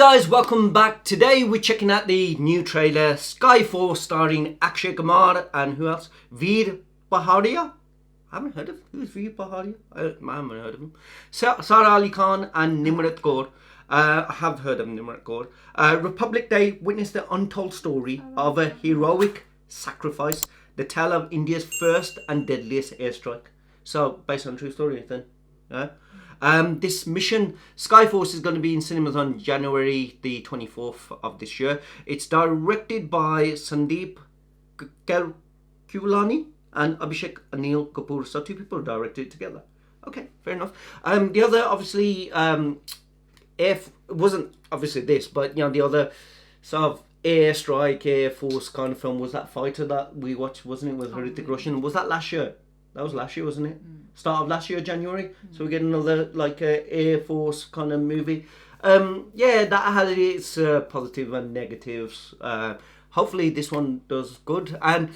guys, welcome back. Today we're checking out the new trailer, Skyfall, starring Akshay Kumar and who else? Veer Pahariya? I haven't heard of him. Who's Veer Pahariya? I haven't heard of him. Sara Ali Khan and Nimrat Kaur. I have heard of Nimrat Kaur. Republic Day witnessed the untold story of a heroic sacrifice, the tale of India's first and deadliest airstrike. So, based on true story, then. Yeah. This mission, Skyforce, is going to be in cinemas on January the 24th of this year. It's directed by Sandeep Kulani and Abhishek Anil Kapoor. So two people directed it together. Okay, fair enough. The other, obviously, wasn't obviously this, but you know, the other sort of airstrike, Air Force kind of film was that Fighter that we watched, wasn't it, with Hrithik Roshan? Was that last year? That was last year, wasn't it? Start of last year, January. So we get another like Air Force kind of movie. Yeah, that had its positive and negatives. Hopefully this one does good. And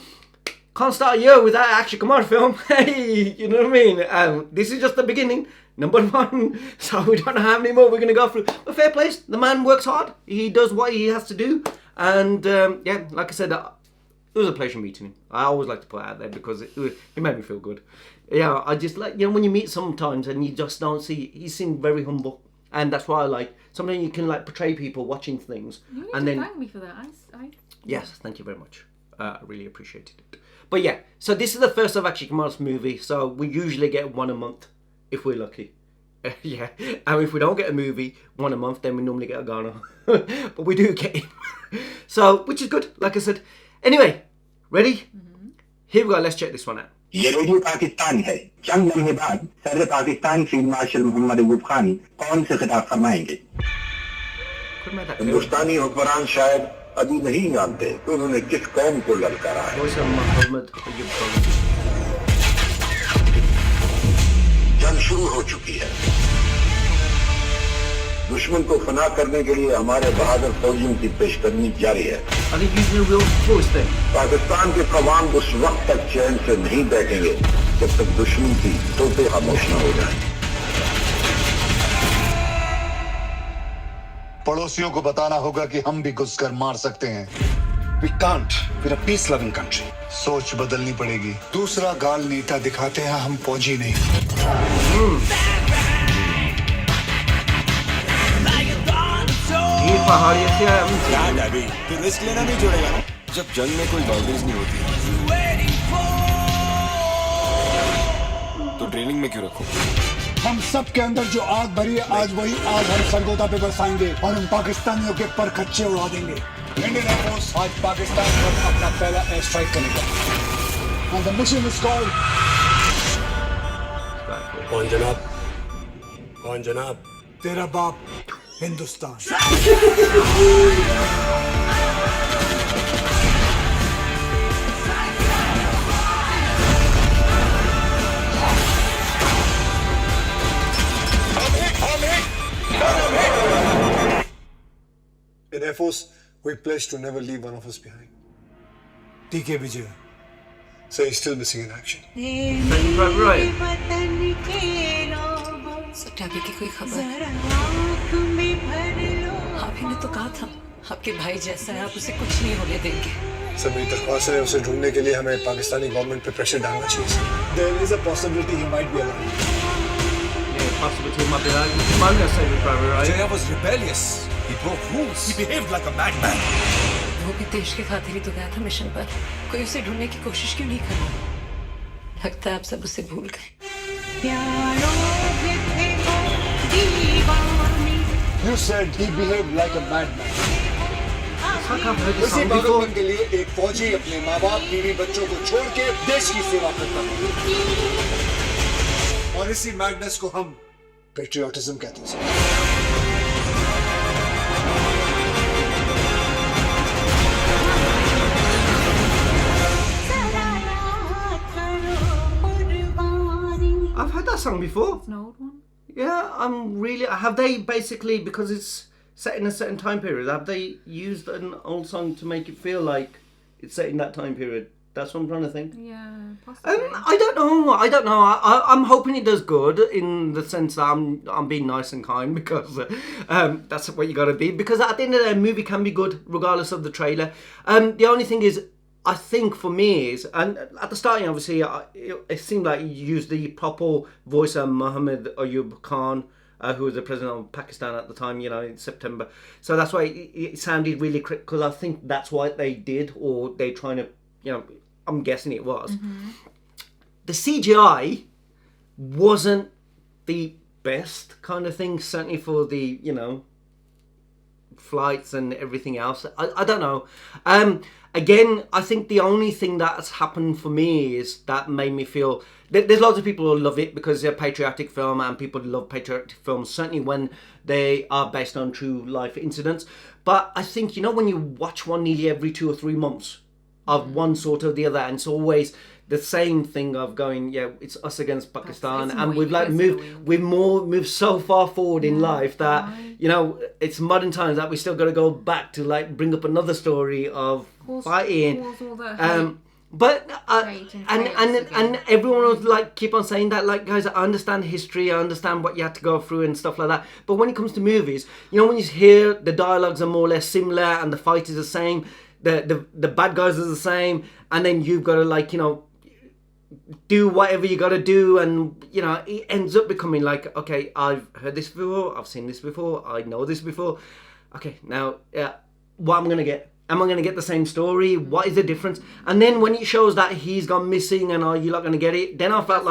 can't start a year without an Akshay Kumar film. Hey, you know what I mean? This is just the beginning. Number one. So we don't know how many more we're going to go through. But fair play. The man works hard. He does what he has to do. And yeah, like I said, it was a pleasure meeting him. I always like to put it out there because it made me feel good. Yeah, I just like, you know, when you meet sometimes and you just don't see, he seemed very humble. And that's why I like, sometimes you can like portray people watching things. You need and to then thank me for that. Yes, thank you very much. I really appreciated it. But yeah, so this is the first of Akshay Kumar's movie. So we usually get one a month if we're lucky. Yeah, and if we don't get a movie one a month, then we normally get a Ghana. But we do get him. So, which is good, like I said. Anyway, ready? Here we go, let's check this one out. ये radio Pakistan है। चंद लम्हे बाद सदर Pakistan field marshal Mohammad Ayub Khan कौन से खिताब फरमाएंगे? हिंदुस्तानी हुक्मरान शायद अभी नहीं जानते कि उन्होंने किस कौम को ललकारा है। जंग शुरू हो चुकी है। दुश्मन को फना करने के लिए हमारे बहादुर फौजियों की पेशकदमी जारी है। पाकिस्तान के अवाम उस वक्त तक चैन से नहीं बैठेंगे जब तक दुश्मन की तोपें खामोश न हो जाएं। पड़ोसियों को बताना होगा कि हम भी घुसकर मार सकते हैं। We can't. We're a peace-loving country. सोच बदलनी पड़ेगी। दूसरा गाल नीटा दिखाते हैं, हम फौजी नहीं। वीर पहाड़िया से क्या डैडी, तो रिस्क लेना नहीं छोड़ेगा ना? जब जंग में कोई बाउंड्रीज नहीं होती तो ट्रेनिंग में क्यों रखो? हम सब के अंदर जो आग भरी है, आज वही आग हम सरगोदा पे बरसाएंगे और हम पाकिस्तानियों के पर खच्चे उड़ा देंगे। इंडियन एयरफोर्स आज पाकिस्तान पर अपना पहला एयर स्ट्राइक करेगा। And the mission is called कौन जनाब? कौन जनाब? तेरा बाप Hindustan. In Air Force, we pledged to never leave one of us behind. TK Vijay. So he's still missing in action. सत्यापी की कोई खबर? आप ही ने तो कहा था, आपके भाई जैसा है, आप उसे कुछ नहीं होने देंगे। सभी दरख्वास्त है, उसे ढूंढने के लिए हमें पाकिस्तानी गवर्नमेंट पे प्रेशर डालना चाहिए। There is a possibility he might be alive. Yeah, possibility he might be alive. Manga said it, right? Jaya was rebellious. He broke rules. He behaved like a madman. वो भी देश के खातिर ही तो गया था मिशन पर। कोई उसे ढूंढने की कोशिश क्यों नहीं कर रहा? लगता है आप सब उसे भूल गए। You said he behaved like a madman. इसी गवर्नमेंट के लिए एक फौजी अपने माँ बाप, बीवी, बच्चों को छोड़ के देश की सेवा करता है। और इसी मैडनेस को हम पेट्रियोटिज्म कहते हैं। I've heard that song before. It's an old one. Yeah, have they basically, because it's set in a certain time period, have they used an old song to make it feel like it's set in that time period? That's what I'm trying to think. Yeah, possibly. I don't know. I'm hoping it does good in the sense that I'm being nice and kind because that's what you got to be. Because at the end of the day, a movie can be good regardless of the trailer. The only thing is, I think for me is, and at the starting, obviously, it seemed like you used the proper voice of Muhammad Ayub Khan, who was the president of Pakistan at the time, in September. So that's why it sounded really critical. I think that's what they did, or they're trying to, I'm guessing it was. Mm-hmm. The CGI wasn't the best kind of thing, certainly for the, flights and everything else. I don't know. Again, I think the only thing that's happened for me is that made me feel... There's lots of people who love it because they're a patriotic film, and people love patriotic films, certainly when they are based on true life incidents. But I think, when you watch one nearly every 2 or 3 months of one sort or the other, and it's always the same thing of going, it's us against Pakistan, and we've moved so far forward in life that it's modern times that we still got to go back to bring up another story of fighting. But and everyone was keep on saying that, guys, I understand history, I understand what you had to go through and stuff like that. But when it comes to movies, when you hear the dialogues are more or less similar and the fight is the same, the bad guys are the same, and then you've got to do whatever you got to do, and it ends up becoming okay, I've heard this before, I've seen this before, I know this before. Okay, now what am I going to get? Am I going to get the same story? What is the difference? And then when it shows that he's gone missing and you're not going to get it, then I felt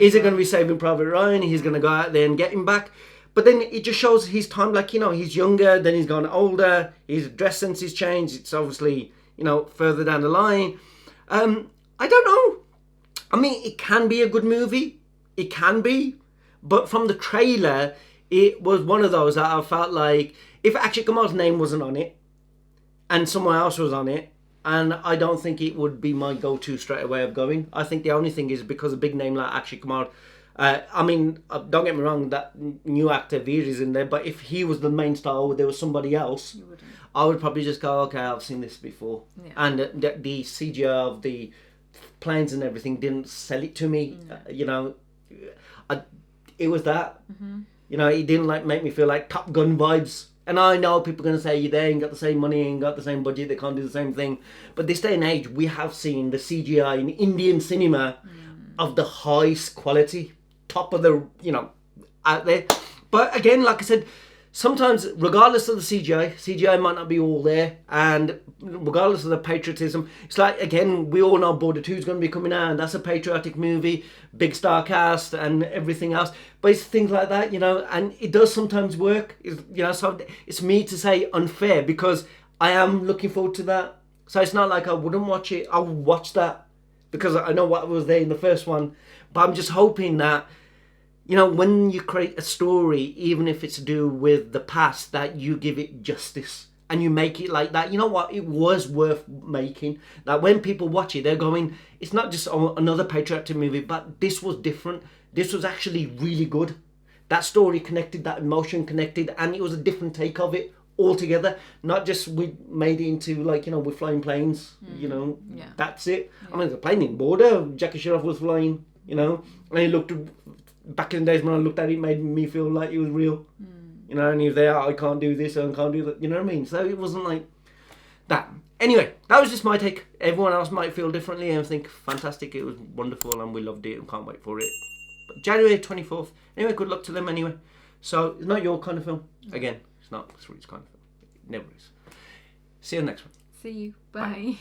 is it going to be Saving Private Ryan? He's going to go out there and get him back. But then it just shows his time, he's younger, then he's gone older, his dress sense has changed, it's obviously, further down the line. I don't know. I mean, it can be a good movie. It can be. But from the trailer, it was one of those that I felt if Akshay Kumar's name wasn't on it, and someone else was on it, and I don't think it would be my go-to straight away of going. I think the only thing is because a big name like Akshay Kumar, don't get me wrong, that new actor Veer is in there, but if he was the main star or there was somebody else, I would probably just go, okay, I've seen this before. Yeah. And the CGI of the planes and everything didn't sell it to me. It was that. Mm-hmm. It didn't make me feel like Top Gun vibes. And I know people are going to say, they ain't got the same money, ain't got the same budget, they can't do the same thing. But this day and age, we have seen the CGI in Indian cinema of the highest quality, top of the, out there. But again, like I said, sometimes, regardless of the CGI might not be all there. And regardless of the patriotism, it's again, we all know Border 2 is going to be coming out, and that's a patriotic movie, big star cast and everything else. But it's things like that, and it does sometimes work. So it's me to say unfair because I am looking forward to that. So it's not I wouldn't watch it. I would watch that because I know what was there in the first one. But I'm just hoping that, when you create a story, even if it's to do with the past, that you give it justice and you make it like that. You know what? It was worth making. That when people watch it, they're going, it's not just another patriotic movie, but this was different. This was actually really good. That story connected, that emotion connected, and it was a different take of it altogether. Not just we made it into we're flying planes, that's it. Yeah. I mean, the plane in Border, Jackie Shroff was flying, and it looked... Back in the days when I looked at it, it made me feel like it was real. And he was there, I can't do this, I can't do that, you know what I mean? So it wasn't that. Anyway, that was just my take. Everyone else might feel differently and think, fantastic, it was wonderful and we loved it and can't wait for it. But January 24th, anyway, good luck to them anyway. So, it's not your kind of film. Again, it's not Sweet's kind of film. It never is. See you next one. See you. Bye.